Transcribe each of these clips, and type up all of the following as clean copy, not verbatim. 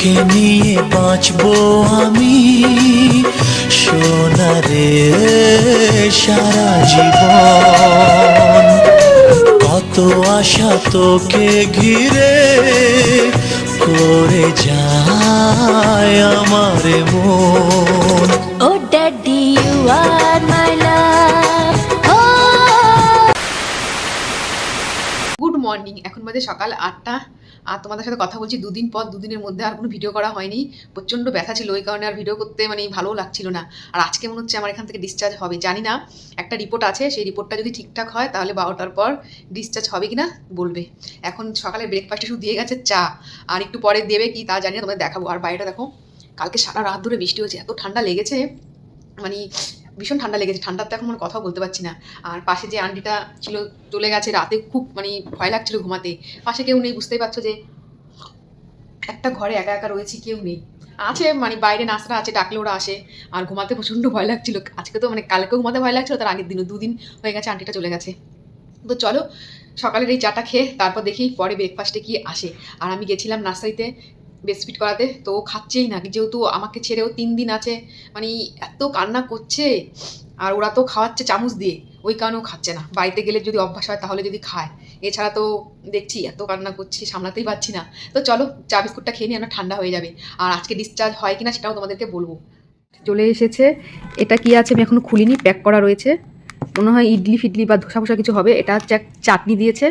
তোকে নিয়ে বাঁচবো আমি সোনারে সারা জীবন। কত আশা তোকে ঘিরে করে যায় আমার মন। Oh daddy, you are my love. Oh. Good morning. এখন বাজে সকাল 8টা আর তোমাদের সাথে কথা বলছি দুদিন পর। দুদিনের মধ্যে আর কোনো ভিডিও করা হয়নি, প্রচণ্ড ব্যথা ছিল, ওই কারণে আর ভিডিও করতে ভালো লাগছিল না। আর আজকে মনে হচ্ছে আমার এখান থেকে ডিসচার্জ হবে, জানি না, একটা রিপোর্ট আছে, সেই রিপোর্টটা যদি ঠিকঠাক হয় তাহলে 12টার পর ডিসচার্জ হবে কি না বলবে। এখন সকালে ব্রেকফাস্টে শুধু দিয়ে গেছে চা, আর একটু পরে দেবে কি তা জানি না, তোমাদের দেখাবো। আর বাইরেটা দেখো, কালকে সারা রাত ধরে বৃষ্টি হয়েছে, এত ঠান্ডা লেগেছে, ভীষণ ঠান্ডা লেগেছে। ঠান্ডাতে এখন কথা বলতে পারছি না। আর পাশে যে আন্টিটা ছিল চলে গেছে রাতে, খুব ভয় লাগছিল ঘুমাতে। পাশে কেউ নেই, বুঝতেই পারছো যে একটা ঘরে একা একা রয়েছি, কেউ নেই। আছে বাইরে নার্সরা আছে, ডাকলে ওরা আসে। আর ঘুমাতে প্রচণ্ড ভয় লাগছিল আজকে, তো কালকেও ঘুমাতে ভয় লাগছিল, তার আগের দিনও, দুদিন হয়ে গেছে আন্টিটা চলে গেছে। তো চলো সকালের এই চাটা খেয়ে তারপর দেখি পরে ব্রেকফাস্টে কি আসে। আর আমি গেছিলাম নার্সারিতে ব্রেস্টফিড করাতে, তো ও খাচ্ছেই না, যেহেতু আমাকে ছেড়েও 3 দিন আছে, এত কান্না করছে। আর ওরা তো খাওয়াচ্ছে চামচ দিয়ে, ওই কারণেও খাচ্ছে না। বাড়িতে গেলে যদি অভ্যাস হয় তাহলে যদি খায়, এছাড়া তো দেখছি এত কান্না করছি, সামলাতেই পারছি না। তো চলো চা বিস্কুটটা খেয়ে নিয়ে আমরা, ঠান্ডা হয়ে যাবে। আর আজকে ডিসচার্জ হয় কিনা সেটাও তোমাদেরকে বলবো। চলে এসেছে, এটা কি আছে আমি এখনো খুলিনি, প্যাক করা রয়েছে, মনে হয় ইডলি ফিডলি বা ধোসা ফোসা কিছু হবে। এটা হচ্ছে চাটনি দিয়েছে,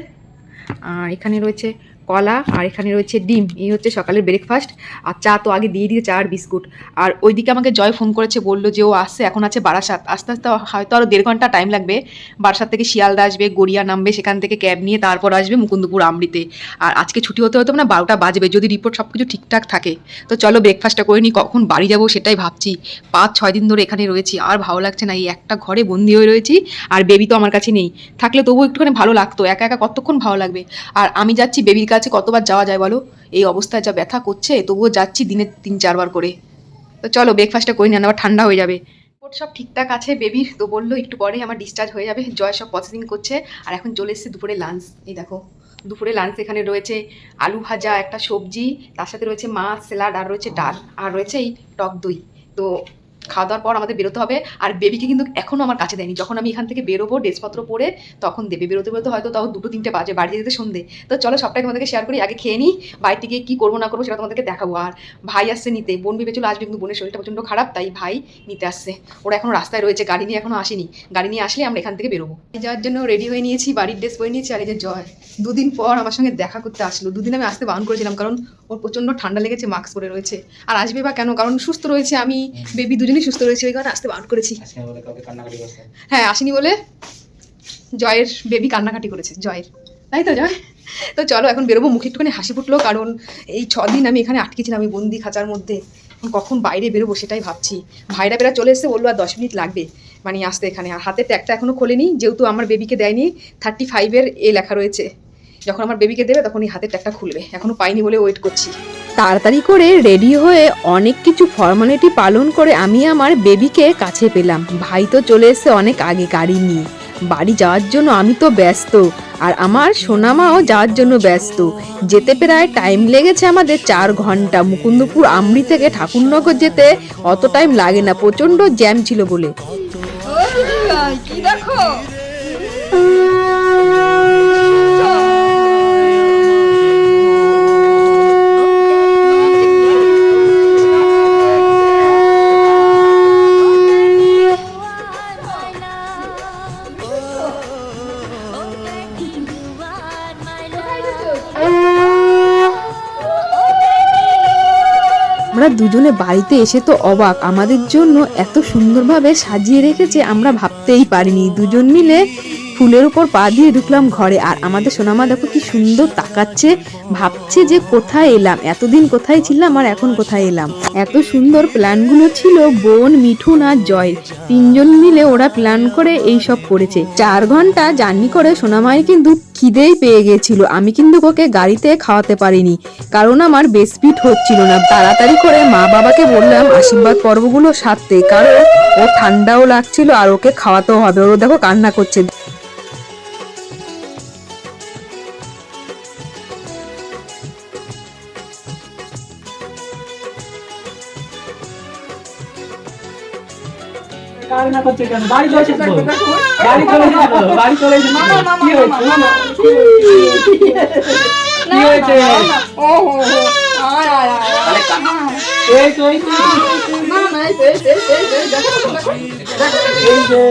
আর এখানে রয়েছে কলা, আর এখানে রয়েছে ডিম। এই হচ্ছে সকালের ব্রেকফাস্ট। আর চা তো আগে দিয়ে দিয়েছে, চা আর বিস্কুট। আর ওইদিকে আমাকে জয় ফোন করেছে, বললো যে ও আসছে, এখন আছে বারাসাত, আস্তে আস্তে হয়তো আরও 1.5 ঘন্টা টাইম লাগবে। বারাসাত থেকে শিয়ালদা আসবে, গড়িয়া নামবে, সেখান থেকে ক্যাব নিয়ে তারপর আসবে মুকুন্দপুর আমৃতে। আর আজকে ছুটি হতে হতে 12টা বাজবে, যদি রিপোর্ট সব কিছু ঠিকঠাক থাকে। তো চলো ব্রেকফাস্টটা করে নিই, কখন বাড়ি যাবো সেটাই ভাবছি। 5-6 দিন ধরে এখানে রয়েছি, আর ভালো লাগছে না, এই একটা ঘরে বন্দি হয়ে রয়েছি। আর বেবি তো আমার কাছে নেই, থাকলে তবুও একটুখানি ভালো লাগতো, একা একা কতক্ষণ ভালো লাগবে। আর আমি যাচ্ছি বেবির কাছে, কতবার যাওয়া যায় বলো, এই অবস্থায় যা ব্যথা করছে, তবুও যাচ্ছি দিনে 3-4 বার করে। তো চলো ব্রেকফাস্টটা করে নিই, আবার ঠান্ডা হয়ে যাবে। রিপোর্ট সব ঠিকঠাক আছে বেবির, তো বললো একটু পরেই আমার ডিসচার্জ হয়ে যাবে। জয় সব প্রসেসিং করছে। আর এখন চলে এসেছে দুপুরে লাঞ্চ। এই দেখো দুপুরে লাঞ্চ, এখানে রয়েছে আলু ভাজা, একটা সবজি, তার সাথে রয়েছে মাছ, স্যালাড, আর রয়েছে ডাল, আর রয়েছে এই টক দই। তো খাওয়া দাওয়ার পর আমাদের বেরোতে হবে। আর বেবিকে কিন্তু এখনও আমার কাছে দেয়নি, যখন আমি এখান থেকে বেরোবো ড্রেসপত্র পরে তখন দেবে। বেরোতে বেরোতে হয়তো তাও 2-3টে বাজে, বাড়ি যেতে সন্ধে। তো চলো সবটাই তোমাদেরকে শেয়ার করি, আগে খেয়ে নিই, বাড়িতে গিয়ে কী করবো না করবো সেটা তোমাদেরকে দেখাবো। আর ভাই আসছে নিতে, বোন ভেবেছিল আসবে, কিন্তু বোনের শরীরটা প্রচণ্ড খারাপ, তাই ভাই নিতে আসছে। ওরা এখনও রাস্তায় রয়েছে, গাড়ি নিয়ে এখনও আসেনি, গাড়ি নিয়ে আসলে আমরা এখান থেকে বেরোবো। যাওয়ার জন্য রেডি হয়ে নিয়েছি, বাড়ির ড্রেস পরে নিয়েছি। আর এই যে জয় 2 দিন পর আমার সঙ্গে দেখা করতে আসলো। 2 দিন আমি আসতে বারণ করেছিলাম, কারণ ওর প্রচণ্ড ঠান্ডা লেগেছে, মাস্ক পরে রয়েছে। আর আসবে বা কেন, কারণ সুস্থ রয়েছে, আমি বেবি দুজনেই সুস্থ রয়েছে, ওই কারণে আসতে বারণ করেছি। হ্যাঁ আসেনি বলে জয়ের বেবি কান্নাকাটি করেছে, জয়ের, তাই তো জয়। তো চলো এখন বেরোবো, মুখে একটুখানি হাসি ফুটলো, কারণ এই 6 দিন আমি এখানে আটকেছিলাম, আমি বন্দি খাঁচার মধ্যে, কখন বাইরে বেরোবো সেটাই ভাবছি। ভাইরা বেরা চলে এসে বললো আর 10 মিনিট লাগবে আসতে এখানে। আর হাতের ট্যাগটা এখনও খোলেনি, যেহেতু আমার বেবিকে দেয়নি, 35-এর লেখা রয়েছে। যখন আমার বেবিকে দেবে তখন এই হাতের ট্যাগটা খুলবে, এখনও পাইনি বলে ওয়েট করছি। তাড়াতাড়ি করে রেডি হয়ে অনেক কিছু ফর্মালিটি পালন করে আমি আমার বেবিকে কাছে পেলাম। ভাই তো চলে এসেছে অনেক আগে গাড়ি নিয়ে, বাড়ি যাওয়ার জন্য আমি তো ব্যস্ত, আর আমার সোনামাও যাওয়ার জন্য ব্যস্ত। যেতে প্রায় টাইম লেগেছে আমাদের 4 ঘন্টা। মুকুন্দপুর আমরি থেকে ঠাকুরনগর যেতে অত টাইম লাগে না, প্রচণ্ড জ্যাম ছিল বলে। কি দেখো আমরা দুজনে বাড়িতে এসে তো অবাক, আমাদের জন্য এত সুন্দরভাবে সাজিয়ে রেখেছে আমরা ভাবতেই পারিনি। দুজন মিলে ফুলের উপর পা দিয়ে ঢুকলাম ঘরে, আর আমাদের সোনামা দেখো কি সুন্দর তাকাচ্ছে, ভাবছে যে কোথায় এলাম, এতদিন কোথায় ছিলাম আর এখন কোথায় এলাম। এত সুন্দর প্ল্যানগুলো ছিল বোন, মিঠুন আর জয়, 3জন মিলে ওরা প্ল্যান করে এই সব করেছে। 4 ঘন্টা জার্নি করে সোনামায়ের কিন্তু খিদেই পেয়ে গেছিল। আমি কিন্তু ওকে গাড়িতে খাওয়াতে পারিনি, কারণ আমার ব্রেস্টফিড হচ্ছিল না। তাড়াতাড়ি করে মা বাবাকে বললাম আশীর্বাদ পর্বগুলো সারতে, কারণ ও ঠান্ডাও লাগছিল আর ওকে খাওয়াতেও হবে। ও দেখো কান্না করছে। কান্না করছে কেন? বাড়ি চলে এসেছো? বাড়ি চলে এসেছো? বাড়ি চলে এসেছো? কি হয়েছে? কি হয়েছে? এই তো, এই তো,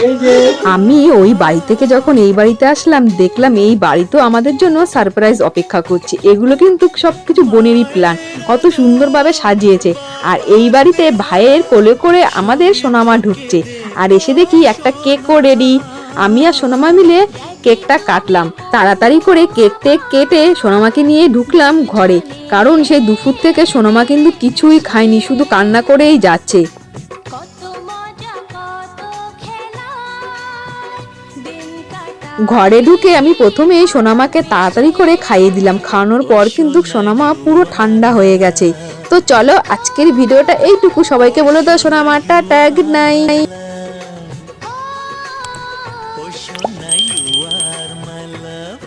এই যে আমি ওই বাড়ি থেকে যখন এই বাড়িতে আসলাম দেখলাম এই বাড়িতেও আমাদের জন্য সারপ্রাইজ অপেক্ষা করছে। এগুলো কিন্তু সবকিছু বোনেরই প্ল্যান, কত সুন্দরভাবে সাজিয়েছে। আর এই বাড়িতে ভাইয়ের কোলে করে আমাদের সোনামা ঢুকছে। আর এসে দেখি একটা কেকও রেডি। আমি আর সোনামা মিলে কেকটা কাটলাম, তাড়াতাড়ি করে কেকটা কেটে সোনামাকে নিয়ে ঢুকলাম ঘরে, কারণ সেই দুপুর থেকে সোনামা কিন্তু কিছুই খায়নি, শুধু কান্না করেই যাচ্ছে। কত মজা কত খেলা দিন কাটা ঘরে ঢুকে আমি প্রথমে সোনামাকে তাড়াতাড়ি করে খাইয়ে দিলাম। খাওয়ানোর পর কিন্তু সোনামা পুরো ঠান্ডা হয়ে গেছে। তো চলো আজকের ভিডিওটা এইটুকু, সবাইকে বলে দাও সোনামা tata, good night. Oh, Shona, you are my love.